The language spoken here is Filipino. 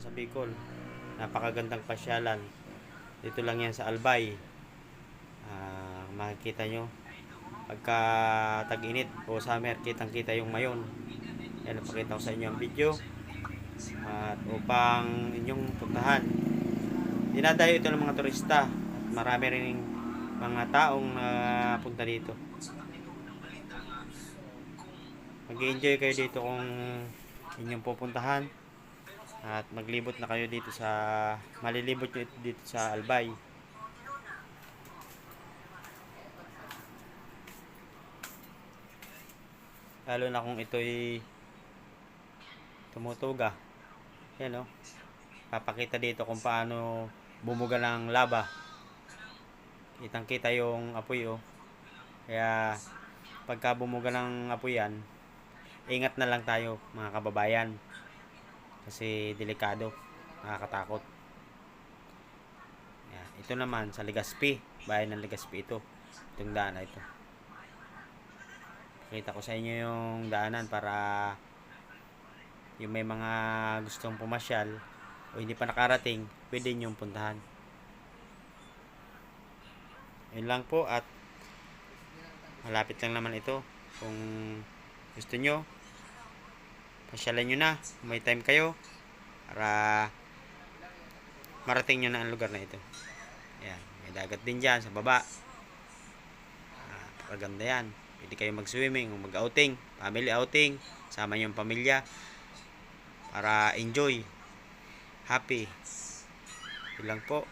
Sa Bicol, napakagandang pasyalan. Dito lang yan sa Albay. Makikita nyo pagka tag-init o summer, kitang kita yung mayon. Yan, napakita ko sa inyo ang video at upang inyong puntahan. Dinadayo ito ng mga turista at marami rin mga taong punta dito. Mag-enjoy kayo dito kung inyong pupuntahan at maglibot na kayo dito sa malilibot nyo dito sa Albay. Lalo na kung ito'y tumutuga. Yan o. Papakita dito kung paano bumuga ng lava. Kitang kita yung apoy o. Kaya pagka bumuga ng apoy yan, ingat na lang tayo mga kababayan. Kasi delikado. Nakakatakot. Yan. Ito naman sa Legazpi. Bayan ng Legazpi ito. Itong daan na ito. Kita ko sa inyo yung daanan para yung may mga gustong pumasyal o hindi pa nakarating, pwede nyong puntahan. Yun lang po at malapit lang naman ito. Kung gusto nyo, pasyalan nyo na. May time kayo para marating nyo na ang lugar na ito. Ayan, may dagat din dyan sa baba. Paganda yan. Pwede kayo mag-swimming o mag-outing, family outing, sama yung pamilya para enjoy, happy. Yun lang po.